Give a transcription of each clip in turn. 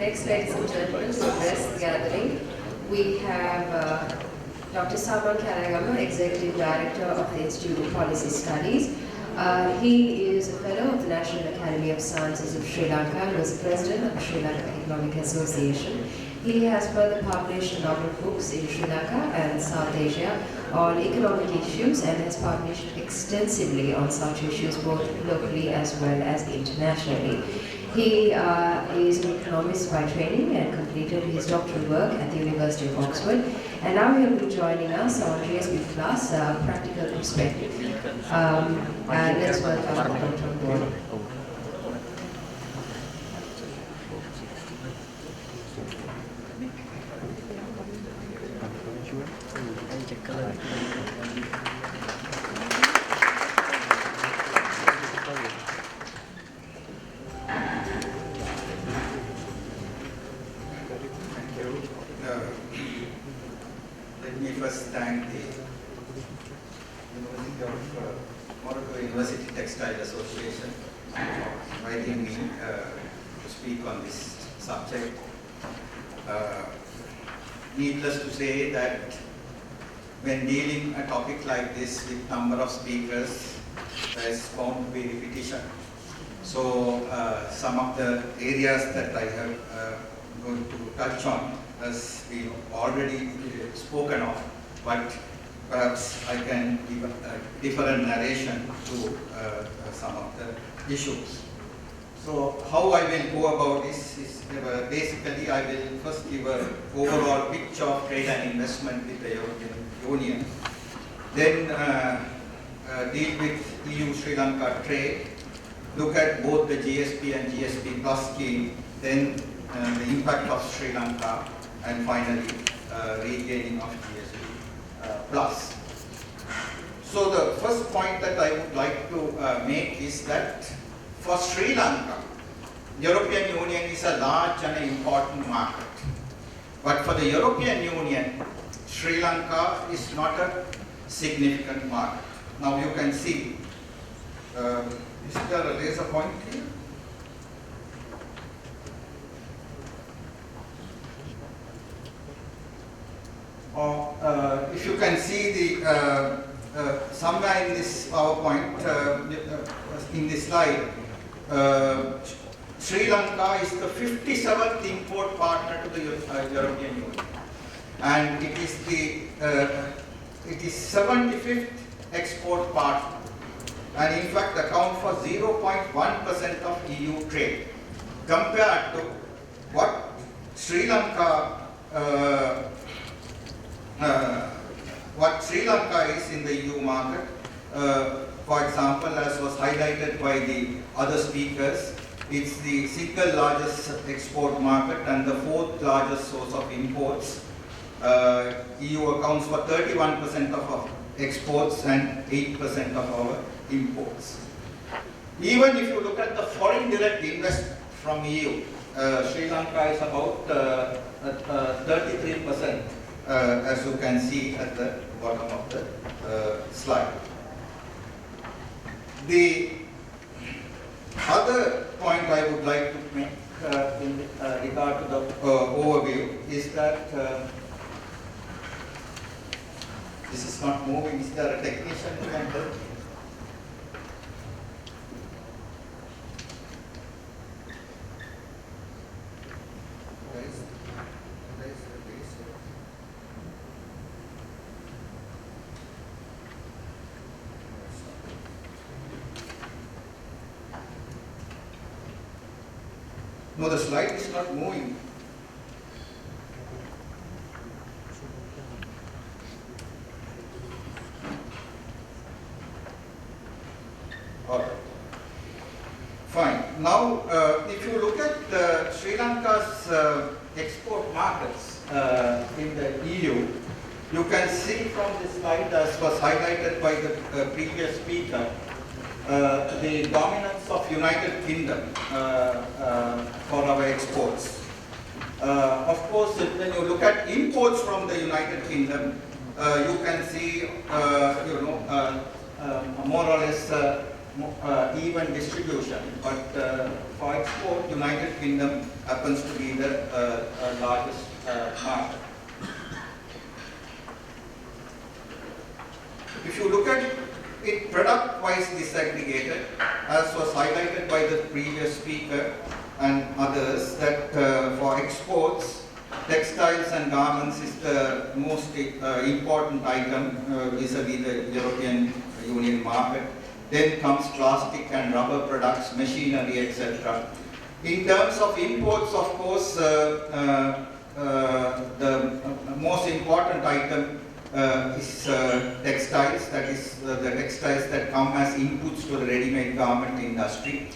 Next, ladies and gentlemen, to address the gathering, we have Dr. Saman Karagama, Executive Director of the Institute of Policy Studies. He is a Fellow of the National Academy of Sciences of Sri Lanka and was President of the Sri Lanka Economic Association. He has further published a number of books in Sri Lanka and South Asia on economic issues and has published extensively on such issues both locally as well as internationally. He is an economist by training and completed his doctoral work at the University of Oxford. And now he will be joining us on GSP Plus, Practical Perspective. And let's welcome Dr. on board. Let me first thank the University Textile Association for inviting me to speak on this subject. Needless to say that when dealing a topic like this with number of speakers, there is bound to be repetition. So some of the areas that I have going to touch on has been already spoken of, but perhaps I can give a different narration to some of the issues. So how I will go about this is basically I will first give an overall picture of trade and investment with the European Union, then deal with EU-Sri Lanka trade, look at both the GSP and GSP Plus scheme, then the impact of Sri Lanka, and finally regaining of GSP Plus. So the first point that I would like to make is that for Sri Lanka, European Union is a large and important market. But for the European Union, Sri Lanka is not a significant market. Now you can see, is there a laser point here? Or if you can see the somewhere in this PowerPoint, in this slide, Sri Lanka is the 57th import partner to the European Union, and it is the 75th export partner, and in fact account for 0.1% of EU trade, compared to what Sri Lanka is in the EU market. For example, as was highlighted by the other speakers, it's the single largest export market and the fourth largest source of imports. EU accounts for 31% of our exports and 8% of our imports. Even if you look at the foreign direct investment from EU, Sri Lanka is about 33%, as you can see at the bottom of the slide. The other point I would like to make in regard to the overview is that this is not moving. Is there a technician who can help? No, the slide is not moving. All right. Fine. Now, if you look at Sri Lanka's export markets in the EU, you can see from this slide, as was highlighted by the previous speaker, the dominance of United Kingdom for our exports. Of course, when you look at imports from the United Kingdom, you can see, more or less even distribution, but for export, United Kingdom happens to be the largest market. If you look at it product-wise disaggregated, as was highlighted by the previous speaker and others, that for exports, textiles and garments is the most important item vis-a-vis the European Union market. Then comes plastic and rubber products, machinery, etc. In terms of imports, of course, the most important item is textiles, that is the textiles that come as inputs to the ready-made garment industry.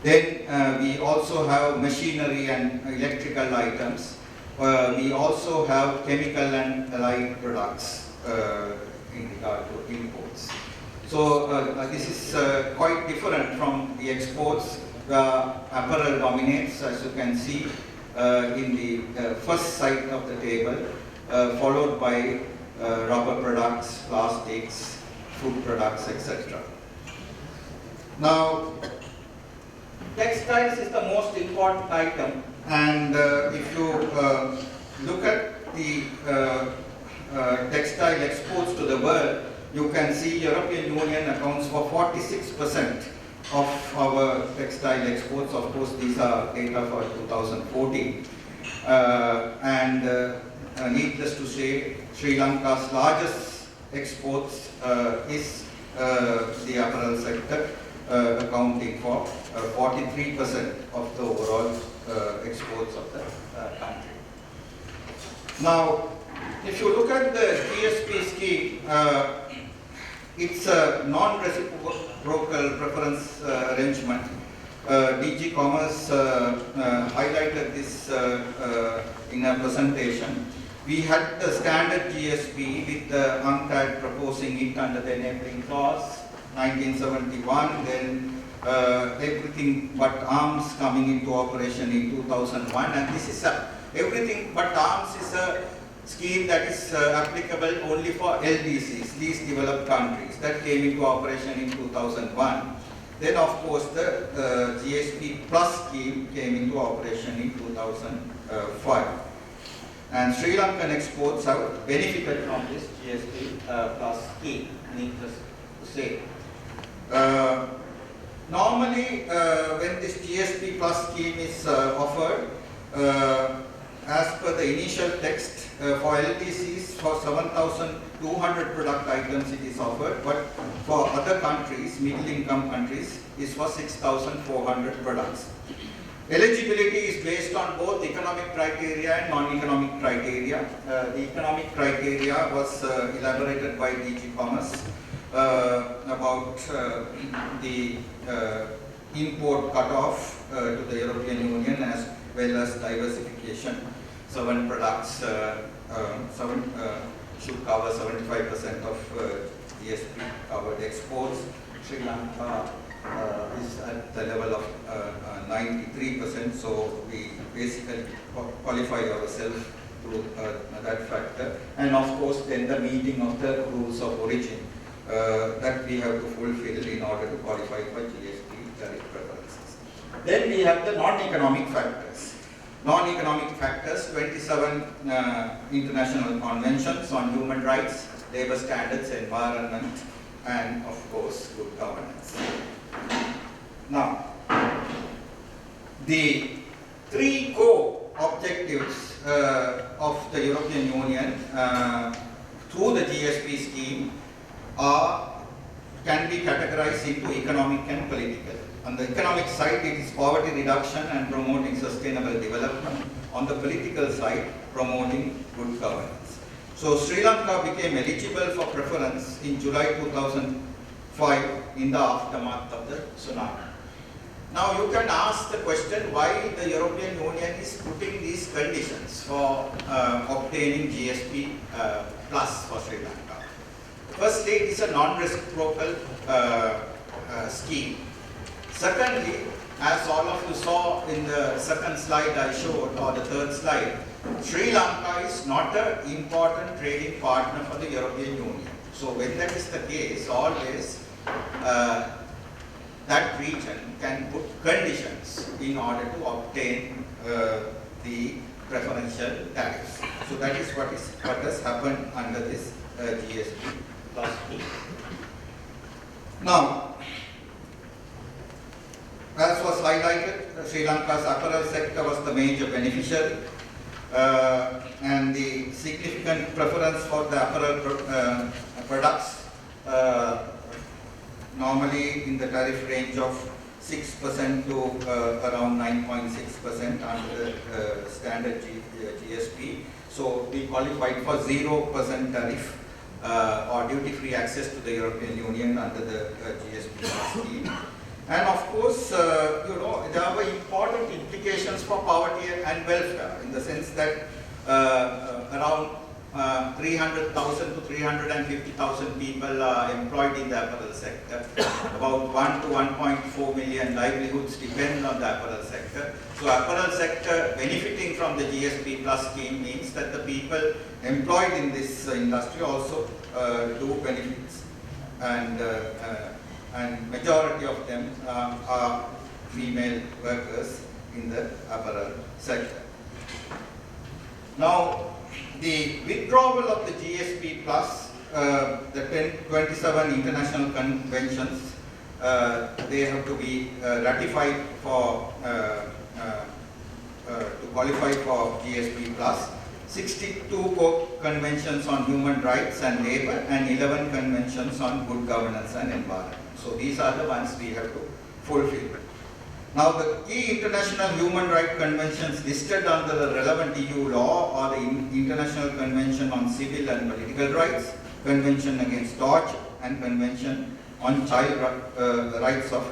Then we also have machinery and electrical items. We also have chemical and allied products in regard to imports. So this is quite different from the exports. Apparel dominates, as you can see in the first side of the table, followed by rubber products, plastics, food products, etc. Now, textiles is the most important item, and if you look at the textile exports to the world, you can see European Union accounts for 46% of our textile exports. Of course, these are data for 2014. Needless to say, Sri Lanka's largest exports is the apparel sector, accounting for 43% of the overall exports of the country. Now, if you look at the GSP scheme, it's a non-reciprocal preference arrangement. DG Commerce highlighted this in a presentation. We had the standard GSP with the UNCTAD proposing it under the enabling clause, 1971, then everything but arms coming into operation in 2001, and this is everything but arms is a scheme that is applicable only for LDCs, least developed countries, that came into operation in 2001. Then of course the GSP plus scheme came into operation in 2005. And Sri Lankan exports have benefited from this GSP plus scheme, needless to say. Normally, when this GSP plus scheme is offered, as per the initial text, for LTCs, for 7,200 product items it is offered, but for other countries, middle income countries, is for 6,400 products. Eligibility is based on both economic criteria and non-economic criteria. The economic criteria was elaborated by DG Commerce about the import cutoff to the European Union as well as diversification. 7 products should cover 75% of GSP covered exports. Sri Lanka is at the level of 93%, so we basically qualify ourselves through that factor. And of course, then the meeting of the rules of origin that we have to fulfill in order to qualify for GSP tariff preferences. Then we have the non-economic factors. Non-economic factors, 27 international conventions on human rights, labor standards, environment, and of course, good governance. Now, the 3 core objectives of the European Union through the GSP scheme can be categorized into economic and political. On the economic side, it is poverty reduction and promoting sustainable development. On the political side, promoting good governance. So Sri Lanka became eligible for preference in July 2005 in the aftermath of the tsunami. Now you can ask the question why the European Union is putting these conditions for obtaining GSP plus for Sri Lanka. Firstly, it is a non-reciprocal scheme. Secondly, as all of you saw in the second slide I showed, or the third slide, Sri Lanka is not an important trading partner for the European Union. So when that is the case, always that region can put conditions in order to obtain the preferential tariffs. So that is what has happened under this GSP plus 2. Now, as was highlighted, Sri Lanka's apparel sector was the major beneficiary, and the significant preference for the apparel products, normally in the tariff range of 6% to around 9.6% under the standard GSP. So we qualified for 0% tariff or duty-free access to the European Union under the GSP scheme. And of course, there were important implications for poverty and welfare, in the sense that around 300,000 to 350,000 people are employed in the apparel sector. About 1 to 1.4 million livelihoods depend on the apparel sector. So apparel sector benefiting from the GSP plus scheme means that the people employed in this industry also do benefits, and majority of them are female workers in the apparel sector. Now, the withdrawal of the GSP plus, the 27 international conventions, they have to be ratified for to qualify for GSP plus. 62 conventions on human rights and labor, and 11 conventions on good governance and environment. So these are the ones we have to fulfill. Now, the key international human rights conventions listed under the relevant EU law are the International Convention on Civil and Political Rights, Convention Against Torture, and Convention on Child Rights of